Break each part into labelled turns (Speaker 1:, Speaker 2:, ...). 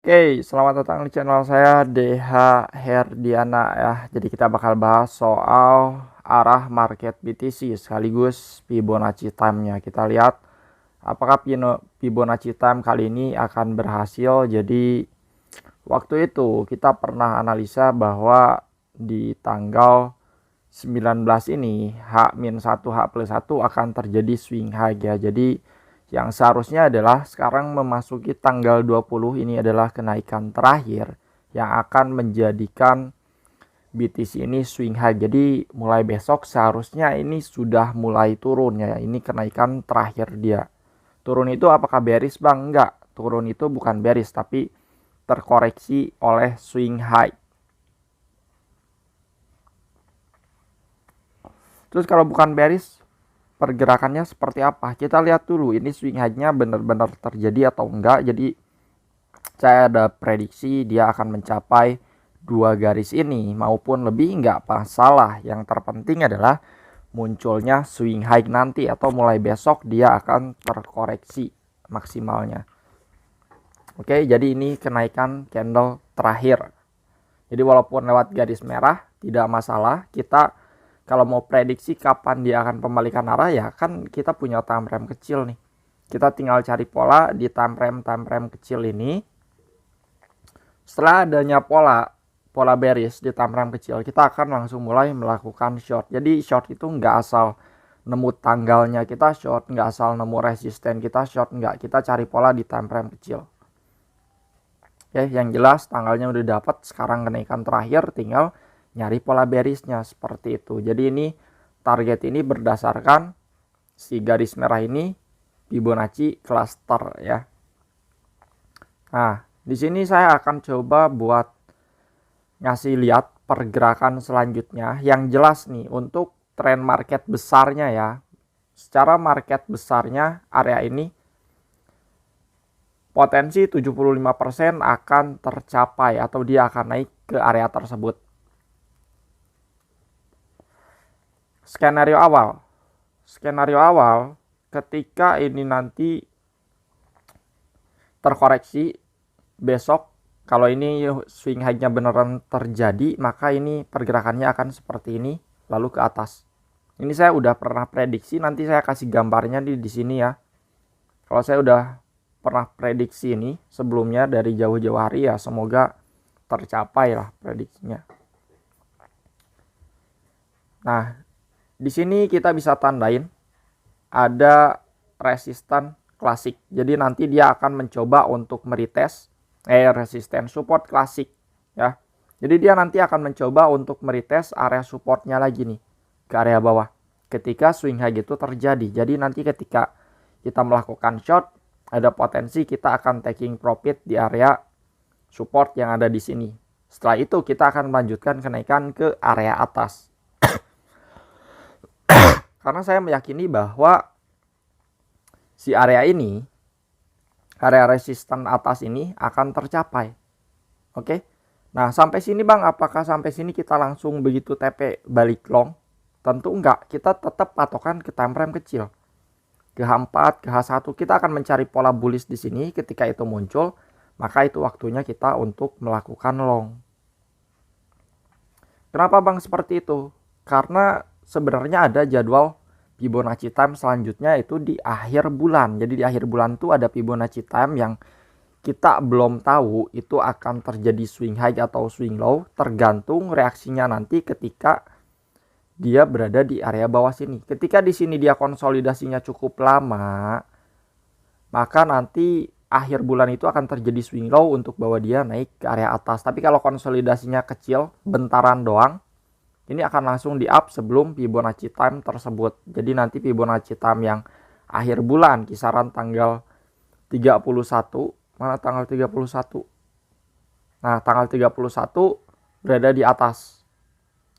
Speaker 1: Oke, selamat datang di channel saya DH Herdiana ya. Jadi kita bakal bahas soal arah market BTC sekaligus Fibonacci time-nya. Kita lihat apakah Fibonacci time kali ini akan berhasil. Jadi waktu itu kita pernah analisa bahwa di tanggal 19 ini H-1 H+1 akan terjadi swing high ya. Jadi yang seharusnya adalah sekarang memasuki tanggal 20 ini adalah kenaikan terakhir yang akan menjadikan BTC ini swing high. Jadi mulai besok seharusnya ini sudah mulai turun ya. Ini kenaikan terakhir dia. Turun itu apakah bearish bang? Enggak. Turun itu bukan bearish tapi terkoreksi oleh swing high. Terus kalau bukan bearish, pergerakannya seperti apa? Kita lihat dulu ini swing high-nya benar-benar terjadi atau enggak. Jadi saya ada prediksi dia akan mencapai dua garis ini maupun lebih, enggak masalah. Yang terpenting adalah munculnya swing high nanti atau mulai besok dia akan terkoreksi maksimalnya. Oke, jadi ini kenaikan candle terakhir. Jadi walaupun lewat garis merah tidak masalah. Kita kalau mau prediksi kapan dia akan pembalikan arah ya kan kita punya time frame kecil nih. Kita tinggal cari pola di time frame kecil ini. Setelah adanya pola bearish di time frame kecil, kita akan langsung mulai melakukan short. Jadi short itu nggak asal nemu tanggalnya kita short, nggak asal nemu resisten kita short, nggak. Kita cari pola di time frame kecil. Oke, yang jelas tanggalnya udah dapat, sekarang kenaikan terakhir tinggal nyari pola bearishnya seperti itu. Jadi ini target ini berdasarkan si garis merah ini Fibonacci cluster ya. Nah, di sini saya akan coba buat ngasih lihat pergerakan selanjutnya yang jelas nih untuk tren market besarnya ya. Secara market besarnya area ini potensi 75% akan tercapai atau dia akan naik ke area tersebut. Skenario awal ketika ini nanti terkoreksi besok, kalau ini swing high-nya beneran terjadi, maka ini pergerakannya akan seperti ini lalu ke atas. Ini saya udah pernah prediksi, nanti saya kasih gambarnya di sini ya. Kalau saya udah pernah prediksi ini sebelumnya dari jauh-jauh hari ya, semoga tercapai lah prediksinya. Nah, di sini kita bisa tandain ada resisten klasik. Jadi nanti dia akan mencoba untuk meretest resisten support klasik ya. Jadi dia nanti akan mencoba untuk meretest area supportnya lagi nih ke area bawah ketika swing high itu terjadi. Jadi nanti ketika kita melakukan short, ada potensi kita akan taking profit di area support yang ada di sini. Setelah itu kita akan melanjutkan kenaikan ke area atas. Karena saya meyakini bahwa si area ini, area resisten atas ini akan tercapai. Oke. Nah, sampai sini Bang, apakah sampai sini kita langsung begitu TP balik long? Tentu enggak. Kita tetap patokan ke time frame kecil. Ke H4, ke H1 kita akan mencari pola bullish di sini. Ketika itu muncul, maka itu waktunya kita untuk melakukan long. Kenapa Bang seperti itu? Karena sebenarnya ada jadwal Fibonacci time selanjutnya itu di akhir bulan. Jadi di akhir bulan tuh ada Fibonacci time yang kita belum tahu itu akan terjadi swing high atau swing low, tergantung reaksinya nanti ketika dia berada di area bawah sini. Ketika di sini dia konsolidasinya cukup lama, maka nanti akhir bulan itu akan terjadi swing low untuk bawa dia naik ke area atas. Tapi kalau konsolidasinya kecil, bentaran doang, ini akan langsung di up sebelum Fibonacci time tersebut. Jadi nanti Fibonacci time yang akhir bulan kisaran tanggal 31. Mana tanggal 31? Nah, tanggal 31 berada di atas.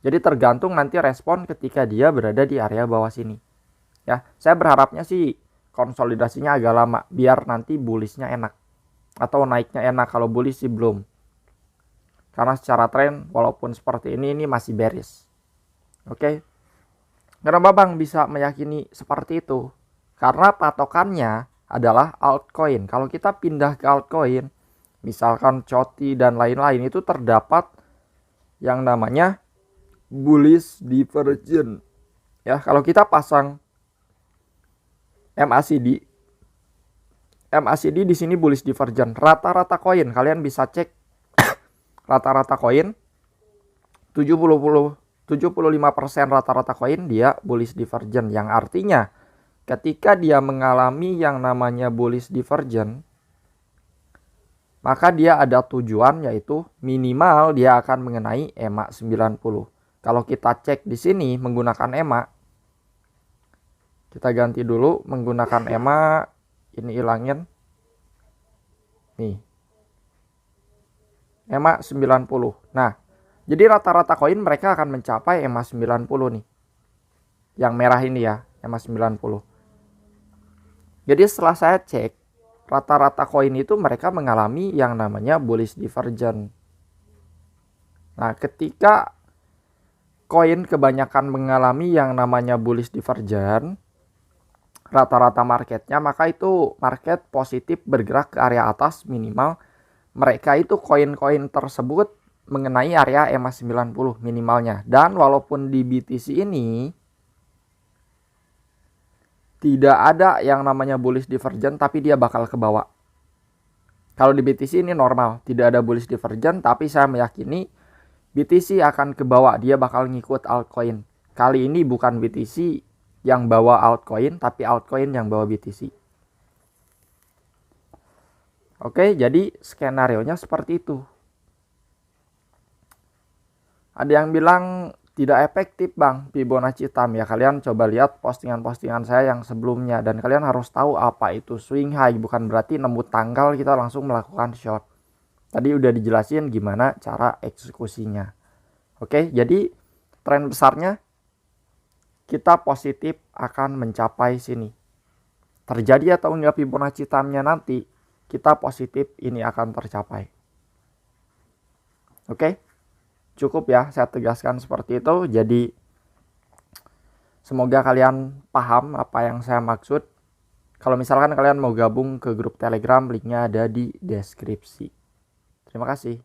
Speaker 1: Jadi tergantung nanti respon ketika dia berada di area bawah sini. Ya, saya berharapnya sih konsolidasinya agak lama biar nanti bullishnya enak. Atau naiknya enak, kalau bullish sih belum. Karena secara tren walaupun seperti ini masih bearish. Oke. Kenapa Bang bisa meyakini seperti itu? Karena patokannya adalah altcoin. Kalau kita pindah ke altcoin, misalkan COTI dan lain-lain, itu terdapat yang namanya bullish divergence. Ya, kalau kita pasang MACD di sini bullish divergence. Rata-rata koin kalian bisa cek rata-rata koin 75% rata-rata koin dia bullish divergence, yang artinya ketika dia mengalami yang namanya bullish divergence, maka dia ada tujuan, yaitu minimal dia akan mengenai EMA 90. Kalau kita cek di sini menggunakan EMA, kita ganti dulu menggunakan EMA, ini hilangin. Nih. EMA 90. Nah, jadi rata-rata koin mereka akan mencapai EMA 90 nih. Yang merah ini ya, EMA 90. Jadi setelah saya cek, rata-rata koin itu mereka mengalami yang namanya bullish divergence. Nah, ketika koin kebanyakan mengalami yang namanya bullish divergence, rata-rata marketnya, maka itu market positif bergerak ke area atas, minimal mereka itu koin-koin tersebut mengenai area EMA 90 minimalnya. Dan walaupun di BTC ini tidak ada yang namanya bullish divergence, tapi dia bakal ke bawah. Kalau di BTC ini normal, tidak ada bullish divergence, tapi saya meyakini BTC akan ke bawah, dia bakal ngikut altcoin. Kali ini bukan BTC yang bawa altcoin, tapi altcoin yang bawa BTC. Oke, jadi skenario-nya seperti itu. Ada yang bilang tidak efektif bang Fibonacci time, ya kalian coba lihat postingan-postingan saya yang sebelumnya, dan kalian harus tahu apa itu swing high. Bukan berarti nemu tanggal kita langsung melakukan short. Tadi udah dijelasin gimana cara eksekusinya. Oke, jadi tren besarnya kita positif akan mencapai sini. Terjadi atau enggak Fibonacci time-nya nanti, kita positif ini akan tercapai. Oke, cukup ya saya tegaskan seperti itu. Jadi semoga kalian paham apa yang saya maksud. Kalau misalkan kalian mau gabung ke grup Telegram, linknya ada di deskripsi. Terima kasih.